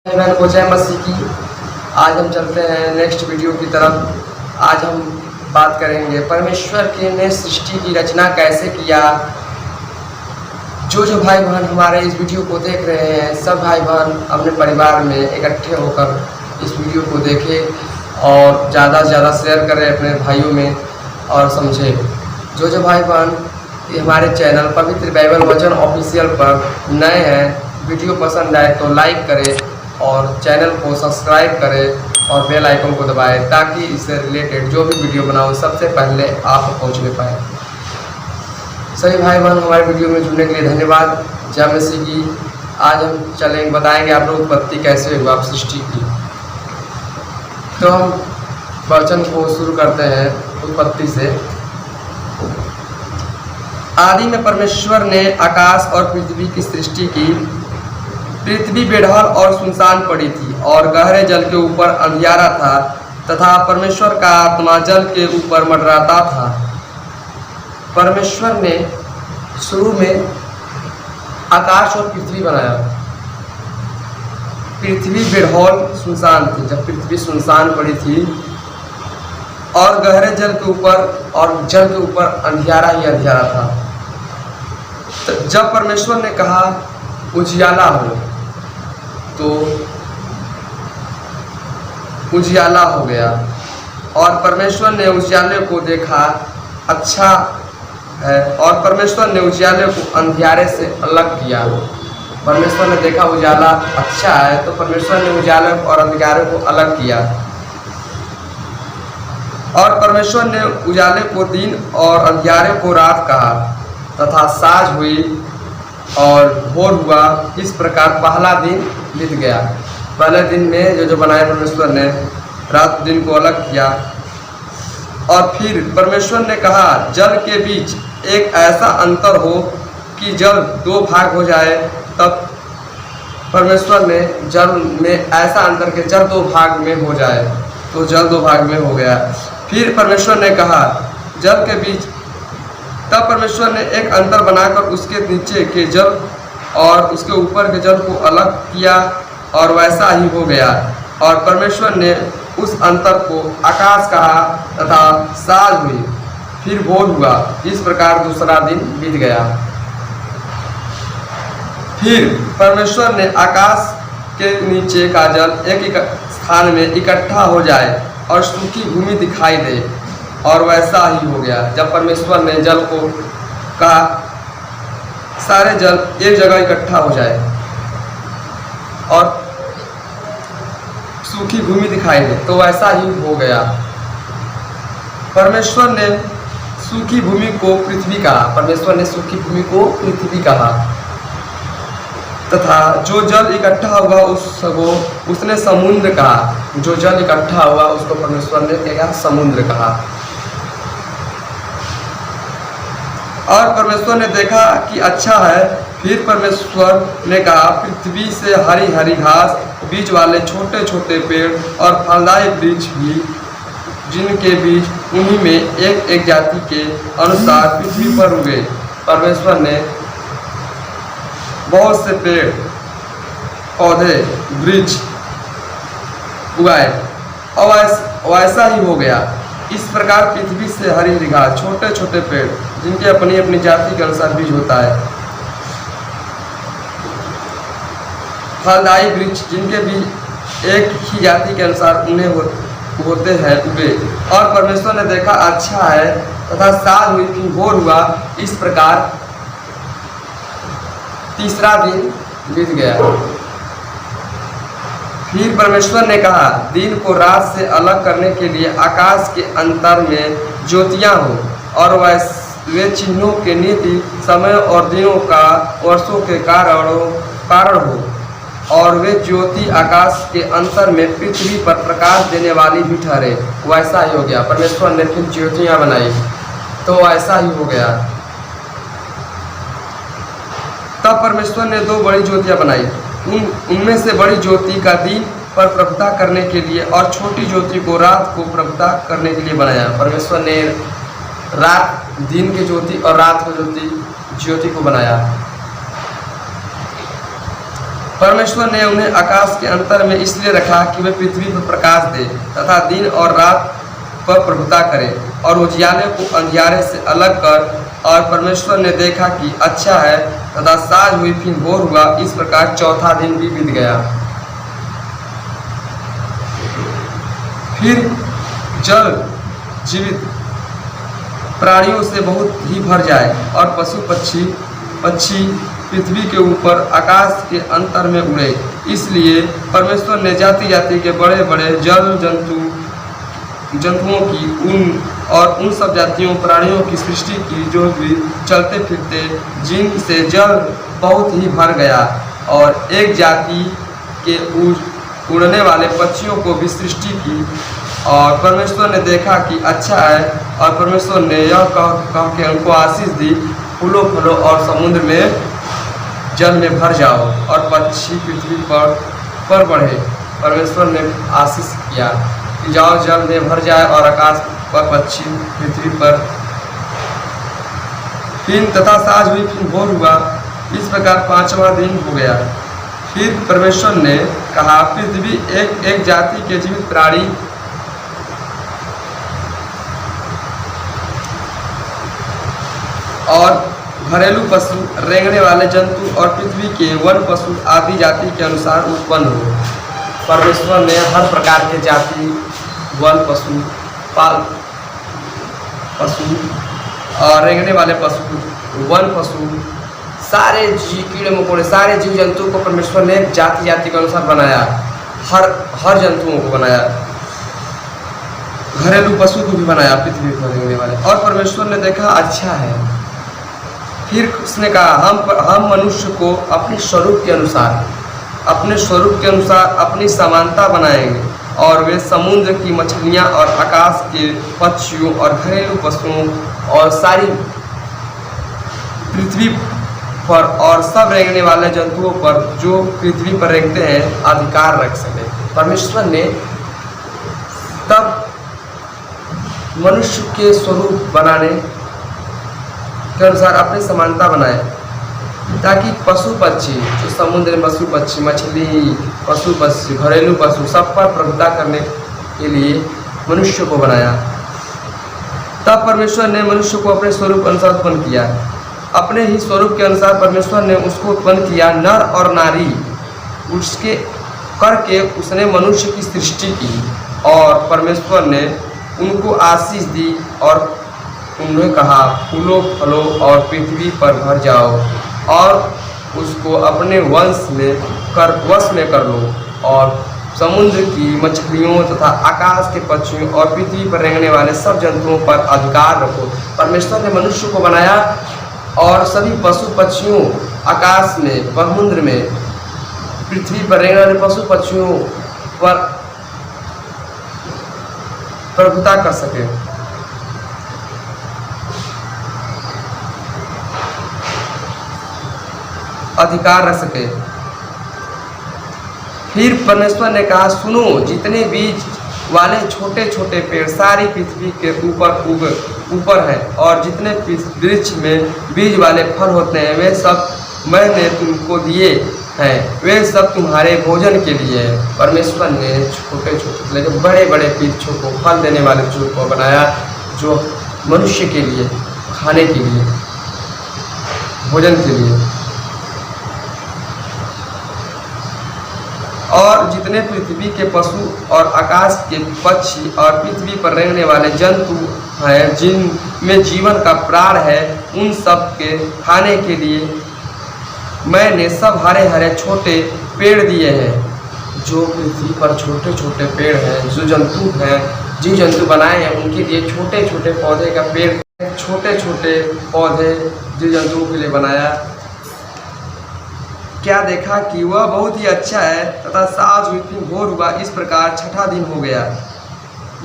बहन को जय मसीह की। आज हम चलते हैं नेक्स्ट वीडियो की तरफ। आज हम बात करेंगे परमेश्वर के ने सृष्टि की रचना कैसे किया। जो भाई बहन हमारे इस वीडियो को देख रहे हैं, सब भाई बहन अपने परिवार में इकट्ठे होकर इस वीडियो को देखें और ज़्यादा से ज़्यादा शेयर करें अपने भाइयों में और समझें। जो भाई बहन हमारे चैनल पवित्र बाइबल वचन ऑफिशियल पर नए हैं, वीडियो पसंद आए तो लाइक करें और चैनल को सब्सक्राइब करें और बेल आइकन को दबाएं ताकि इससे रिलेटेड जो भी वीडियो बनाऊं सबसे पहले आप पहुंचने पाए। सभी भाई बहन हमारे वीडियो में जुड़ने के लिए धन्यवाद। जय मसीह की। आज हम चलेंगे बताएंगे आप लोग उत्पत्ति कैसे हुआ आप सृष्टि की। तो हम वचन को शुरू करते हैं उत्पत्ति से। आदि में परमेश्वर ने आकाश और पृथ्वी की सृष्टि की। पृथ्वी बेढाल और सुनसान पड़ी थी और गहरे जल के ऊपर अंधियारा था तथा परमेश्वर का आत्मा जल के ऊपर मंडराता था। परमेश्वर ने शुरू में आकाश और पृथ्वी बनाया। पृथ्वी बेढाल सुनसान थी, जब पृथ्वी सुनसान पड़ी थी और गहरे जल के ऊपर और जल के ऊपर अंधियारा ही अंधियारा था। तो जब परमेश्वर ने कहा उजियाला हो तो उजियाला हो गया और परमेश्वर ने उजियाले को देखा अच्छा है और परमेश्वर ने उजियाले को अंधियारे से अलग किया। परमेश्वर ने देखा उजाला अच्छा है तो परमेश्वर ने उजाले और अंधियारे को अलग किया और परमेश्वर ने उजाले को दिन और अंधियारे को रात कहा तथा साँझ हुई और भोर हुआ। इस प्रकार पहला दिन बीत गया। पहले दिन में जो बनाया परमेश्वर ने रात दिन को अलग किया। और फिर परमेश्वर ने कहा जल के बीच एक ऐसा अंतर हो कि जल दो भाग हो जाए। तब परमेश्वर ने जल में ऐसा अंतर के जल दो भाग में हो जाए तो जल दो भाग में हो गया। फिर परमेश्वर ने कहा जल के बीच, तब परमेश्वर ने एक अंतर बनाकर उसके नीचे के जल और उसके ऊपर के जल को अलग किया और वैसा ही हो गया। और परमेश्वर ने उस अंतर को आकाश कहा तथा साँझ हुई, फिर भोर हुआ। इस प्रकार दूसरा दिन बीत गया। फिर परमेश्वर ने आकाश के नीचे का जल एक स्थान में इकट्ठा हो जाए और सूखी भूमि दिखाई दे और वैसा ही हो गया। जब परमेश्वर ने जल को कहा सारे जल एक जगह इकट्ठा हो जाए और सूखी भूमि दिखाई दे तो वैसा ही हो गया। परमेश्वर ने सूखी भूमि को पृथ्वी कहा। परमेश्वर ने सूखी भूमि को पृथ्वी कहा तथा जो जल इकट्ठा हुआ उसको उसने समुद्र कहा। जो जल इकट्ठा हुआ उसको परमेश्वर ने क्या कहा? समुद्र कहा। और परमेश्वर ने देखा कि अच्छा है। फिर परमेश्वर ने कहा पृथ्वी से हरी हरी घास, बीज वाले छोटे छोटे पेड़ और फलदायी वृक्ष भी, जिनके बीज उन्हीं में एक एक जाति के अनुसार पृथ्वी पर उगे। परमेश्वर ने बहुत से पेड़ पौधे वृक्ष उगाए और वैसा ही हो गया। इस प्रकार पृथ्वी से हरी हरी घास, छोटे छोटे पेड़ जिनके अपनी अपनी जाति के अनुसार बीज होता है, फलदायी वृक्ष जिनके बीज एक ही जाति के अनुसार उन्हें होते हैं उगे। और परमेश्वर ने देखा अच्छा है तथा साँझ हुई, फिर भोर हुआ। इस प्रकार तीसरा दिन बीत गया। फिर परमेश्वर ने कहा दिन को रात से अलग करने के लिए आकाश के अंतर में ज्योतियां हो और वे चिन्हों के नीति, समय और दिनों का वर्षों के कारण हो और वे ज्योति आकाश के अंतर में पृथ्वी पर प्रकाश देने वाली भी ठहरे। वैसा ही हो गया। परमेश्वर ने फिर ज्योतियां बनाई तो वैसा ही हो गया। तब परमेश्वर ने दो बड़ी ज्योतियां बनाई। उनमें से बड़ी ज्योति का दिन पर प्रभुता करने के लिए और छोटी ज्योति को रात को प्रभुता करने के लिए बनाया। परमेश्वर ने रात दिन की ज्योति और रात को ज्योति को बनाया। परमेश्वर ने उन्हें आकाश के अंतर में इसलिए रखा कि वे पृथ्वी पर प्रकाश दे तथा दिन और रात पर प्रभुता करे और उजियाले को अंधियारे से अलग कर। और परमेश्वर ने देखा कि अच्छा है तथा साँझ हुई, फिर भोर हुआ। इस प्रकार चौथा दिन भी बीत गया। फिर जल जीवित प्राणियों से बहुत ही भर जाए और पशु पक्षी पृथ्वी के ऊपर आकाश के अंतर में उड़े। इसलिए परमेश्वर ने जाति जाति के बड़े बड़े जल जंतुओं की उन सब जातियों प्राणियों की सृष्टि की जो भी चलते फिरते, जिनसे जल बहुत ही भर गया। और एक जाति के उड़ने वाले पक्षियों को भी सृष्टि की। और परमेश्वर ने देखा कि अच्छा है। और परमेश्वर ने यह कह के उनको आशीष दी, फूलो फलो और समुद्र में जल में भर जाओ और पक्षी पृथ्वी पर बढ़े। परमेश्वर ने आशीष किया कि जाओ जल में भर जाए और आकाश पर पक्षी पृथ्वी पर। फिर तथा साँझ हुई, फिर भोर हुआ। इस प्रकार पांचवां दिन हो गया। फिर परमेश्वर ने कहा, पृथ्वी एक एक जाति के जीवित प्राणी और घरेलू पशु, रेंगने वाले जंतु और पृथ्वी के वन पशु आदि जाति के अनुसार उत्पन्न हो। परमेश्वर ने हर प्रकार के जाति, वन पशु, पाल पशु और रेंगने वाले पशु, वन पशु, सारे कीड़े मकोड़े, सारे जीव जंतु को परमेश्वर ने जाति जाति के अनुसार बनाया। हर जंतुओं को बनाया, घरेलू पशु को भी बनाया पृथ्वी पर रेंगने वाले। और परमेश्वर ने देखा अच्छा है। फिर उसने कहा, हम मनुष्य को अपने स्वरूप के अनुसार अपनी समानता बनाएंगे और वे समुद्र की मछलियां और आकाश के पक्षियों और घरेलू पशुओं और सारी पृथ्वी पर और सब रेंगने वाले जंतुओं पर जो पृथ्वी पर रेंगते हैं अधिकार रख सके। परमेश्वर ने तब मनुष्य के स्वरूप बनाने के अनुसार अपनी समानता बनाए, ताकि पशु पक्षी, जो समुद्र में पशु पक्षी, मछली, पशु पक्षी, घरेलू पशु, सब पर प्रभुता करने के लिए मनुष्य को बनाया। तब परमेश्वर ने मनुष्य को अपने स्वरूप अनुसार उत्पन्न किया। अपने ही स्वरूप के अनुसार परमेश्वर ने उसको उत्पन्न किया, नर और नारी उसके करके उसने मनुष्य की सृष्टि की। और परमेश्वर ने उनको आशीष दी और उन्होंने कहा, फूलो फलो और पृथ्वी पर भर जाओ और उसको अपने वश में कर लो और समुद्र की मछलियों तथा आकाश के पक्षियों और पृथ्वी पर रेंगने वाले सब जंतुओं पर अधिकार रखो। परमेश्वर ने मनुष्य को बनाया और सभी पशु पक्षियों, आकाश में, समुद्र में, पृथ्वी पर रेंगने वाले पशु पक्षियों पर प्रभुता कर सके। अधिकार रख सके। फिर परमेश्वर ने कहा, सुनो, जितने बीज वाले छोटे छोटे पेड़ सारी पृथ्वी के ऊपर हैं और जितने वृक्ष में बीज वाले फल होते हैं वे सब मैंने तुमको दिए हैं, वे सब तुम्हारे भोजन के लिए है। परमेश्वर ने छोटे छोटे लेकिन बड़े बड़े वृक्षों को, फल देने वाले वृक्षों को बनाया, जो मनुष्य के लिए, खाने के लिए, भोजन के लिए। और जितने पृथ्वी के पशु और आकाश के पक्षी और पृथ्वी पर रेंगने वाले जंतु हैं, जिनमें जीवन का प्राण है, उन सब के खाने के लिए मैंने सब हरे हरे छोटे पेड़ दिए हैं। जो पृथ्वी पर छोटे छोटे पेड़ हैं, जो जंतु हैं, जीव जंतु बनाए हैं, उनके लिए छोटे छोटे पौधे का पेड़, छोटे छोटे पौधे जीव जंतुओं के लिए बनाया। क्या देखा कि वह बहुत ही अच्छा है तथा साँझ हुई, फिर भोर हुआ। इस प्रकार छठा दिन हो गया।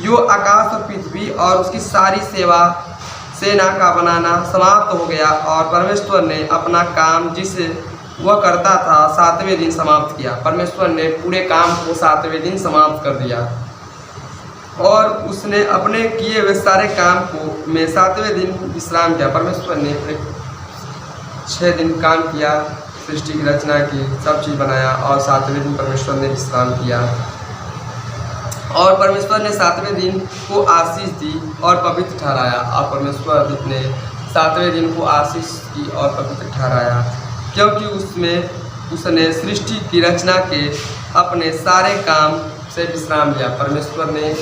यो आकाश और पृथ्वी और उसकी सारी सेना का बनाना समाप्त हो गया और परमेश्वर ने अपना काम जिसे वह करता था सातवें दिन समाप्त किया। परमेश्वर ने पूरे काम को सातवें दिन समाप्त कर दिया और उसने अपने किए हुए सारे काम को में सातवें दिन विश्राम किया। परमेश्वर ने 6 दिन काम किया, सृष्टि की रचना की, सब चीज़ बनाया और सातवें दिन परमेश्वर ने विश्राम किया। और परमेश्वर ने सातवें दिन को आशीष दी और पवित्र ठहराया। और परमेश्वर ने सातवें दिन को आशीष की और पवित्र ठहराया, क्योंकि उसने सृष्टि की रचना के अपने सारे काम से विश्राम लिया। परमेश्वर ने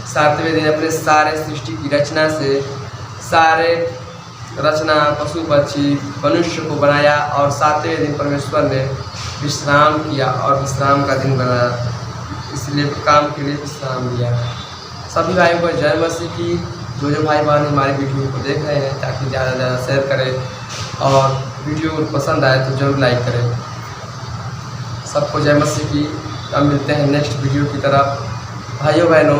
सातवें दिन अपने सारे सृष्टि की रचना से सारे रचना, पशु पक्षी, मनुष्य को बनाया और सातवें दिन परमेश्वर ने विश्राम किया और विश्राम का दिन बनाया, इसलिए काम के लिए विश्राम लिया। सभी भाइयों को जय मसीह की। जो भाई बहन हमारे वीडियो को देख रहे हैं, ताकि ज़्यादा से ज़्यादा शेयर करें और वीडियो पसंद आए तो जरूर लाइक करें। सबको जय मसीह की। अब मिलते हैं नेक्स्ट वीडियो की तरफ। भाइयों बहनों,